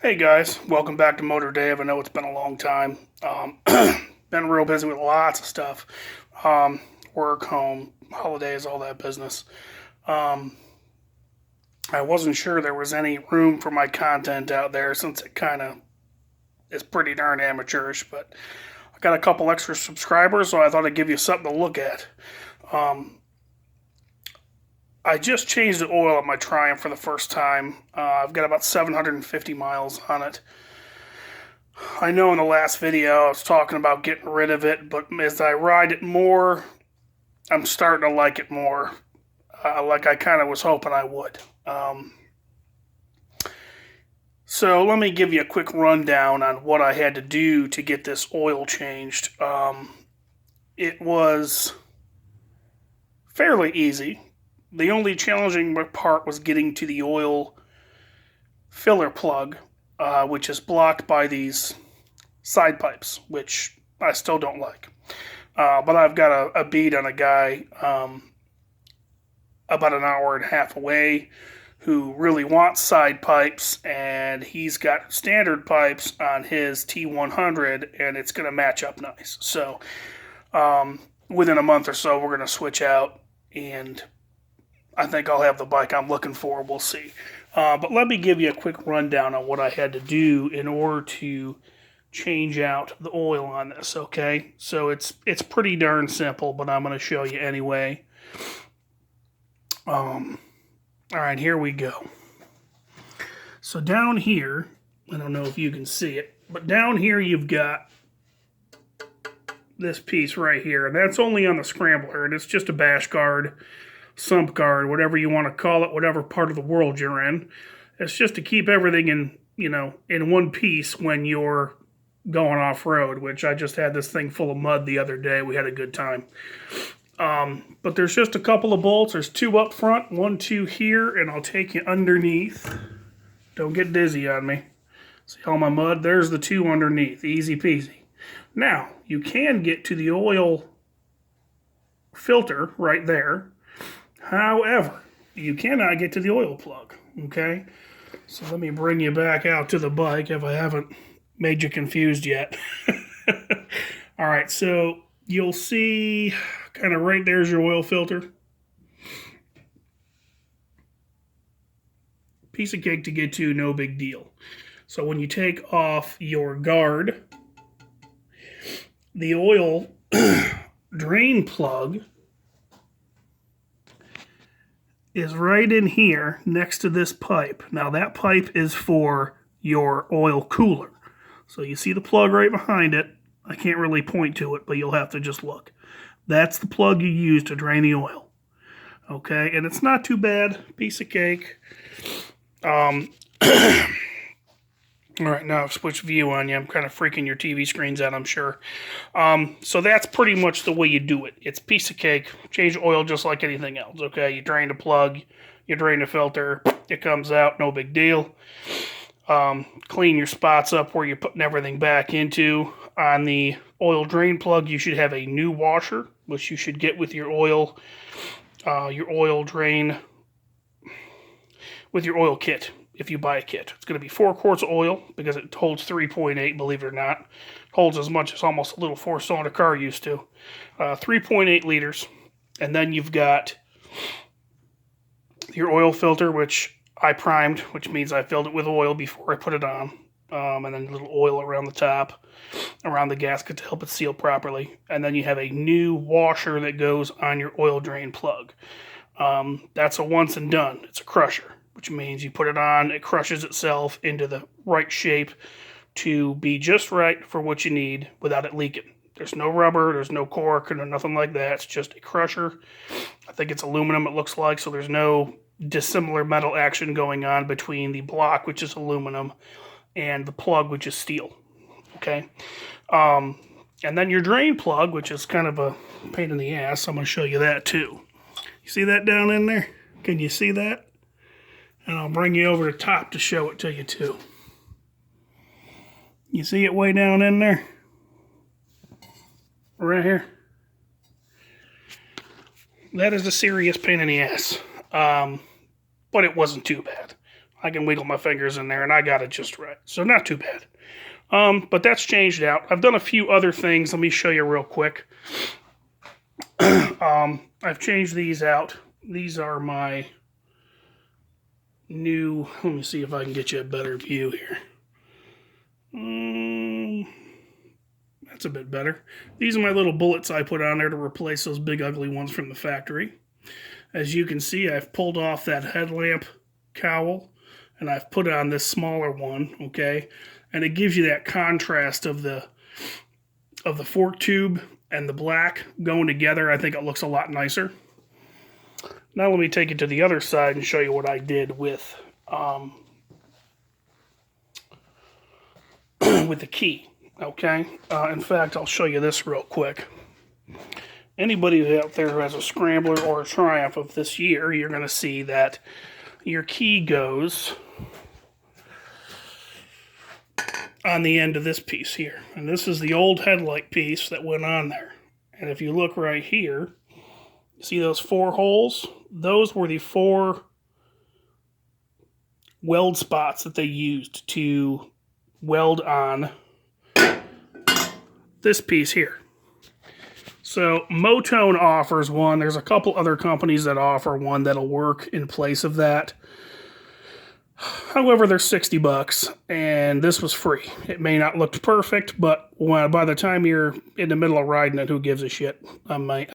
Hey guys, welcome back to Motor Dave. I know it's been a long time. Been real busy with lots of stuff. Um, Work, home, holidays, all that business. Um, I wasn't sure there was any room for my content out there since it kind of is pretty darn amateurish, but I got a couple extra subscribers, so I thought I'd give you something to look at. Um, I just changed the oil on my Triumph for the first time. I've got about 750 miles on it. I know in the last video I was talking about getting rid of it, but as I ride it more, I'm starting to like it more, like I kind of was hoping I would. So let me give you a quick rundown on what I had to do to get this oil changed. It was fairly easy. The only challenging part was getting to the oil filler plug, which is blocked by these side pipes, which I still don't like. But I've got a beat on a guy about an hour and a half away who really wants side pipes, and he's got standard pipes on his T100, and it's going to match up nice. So within a month or so, we're going to switch out, and I think I'll have the bike I'm looking for. We'll see. But let me give you a quick rundown on what I had to do in order to change out the oil on this, okay? So it's pretty darn simple, but I'm going to show you anyway. All right, here we go. So down here, I don't know if you can see it, but down here you've got this piece right here, and that's only on the Scrambler, and it's just a bash guard, sump guard, whatever you want to call it, whatever part of the world you're in. It's just to keep everything in one piece when you're going off-road, which I just had this thing full of mud the other day. We had a good time. But there's just a couple of bolts. There's two up front, 1, 2 here, and I'll take you underneath. Don't get dizzy on me. See all my mud? There's the two underneath. Easy peasy. Now, you can get to the oil filter right there. However, you cannot get to the oil plug, okay? So let me bring you back out to the bike if I haven't made you confused yet. All right, so you'll see kind of right there's your oil filter. Piece of cake to get to, no big deal. So when you take off your guard, the oil drain plug is right in here next to this pipe. Now that pipe is for your oil cooler. So you see the plug right behind it. I can't really point to it, but you'll have to just look. That's the plug you use to drain the oil. Okay, and it's not too bad. Piece of cake. All right, now I've switched view on you. I'm kind of freaking your TV screens out, I'm sure. So that's pretty much the way you do it. It's a piece of cake. Change oil just like anything else, okay? You drain the plug, you drain the filter, it comes out, no big deal. Clean your spots up where you're putting everything back into. On the oil drain plug, you should have a new washer, which you should get with your oil drain, with your oil kit, if you buy a kit. It's going to be 4 quarts of oil, because it holds 3.8, believe it or not. It holds as much as almost a little 4-cylinder car used to. 3.8 liters. And then you've got your oil filter, which I primed, which means I filled it with oil before I put it on. And then a little oil around the top, around the gasket to help it seal properly. And then you have a new washer that goes on your oil drain plug. That's a once and done. It's a crusher, which means you put it on, it crushes itself into the right shape to be just right for what you need without it leaking. There's no rubber, there's no cork, or nothing like that. It's just a crusher. I think it's aluminum, it looks like, so there's no dissimilar metal action going on between the block, which is aluminum, and the plug, which is steel. Okay? And then your drain plug, which is kind of a pain in the ass. I'm going to show you that too. You see that down in there? Can you see that? And I'll bring you over the top to show it to you too. You see it way down in there? Right here? That is a serious pain in the ass. But it wasn't too bad. I can wiggle my fingers in there, and I got it just right. So not too bad. But that's changed out. I've done a few other things. Let me show you real quick. I've changed these out. These are my new... Let me see if I can get you a better view here. That's a bit better. These are my little bullets I put on there to replace those big ugly ones from the factory. As you can see, I've pulled off that headlamp cowl, and I've put on this smaller one, okay? And it gives you that contrast of the fork tube and the black going together. I think it looks a lot nicer. Now let me take it to the other side and show you what I did with with the key, okay? In fact, I'll show you this real quick. Anybody out there who has a Scrambler or a Triumph of this year, you're going to see that your key goes on the end of this piece here. And this is the old headlight piece that went on there. And if you look right here, see those 4 holes? Those were the 4 weld spots that they used to weld on this piece here. So Motone offers one. There's a couple other companies that offer one that'll work in place of that. However, they're $60, and this was free. It may not look perfect, but by the time you're in the middle of riding it, who gives a shit? I might.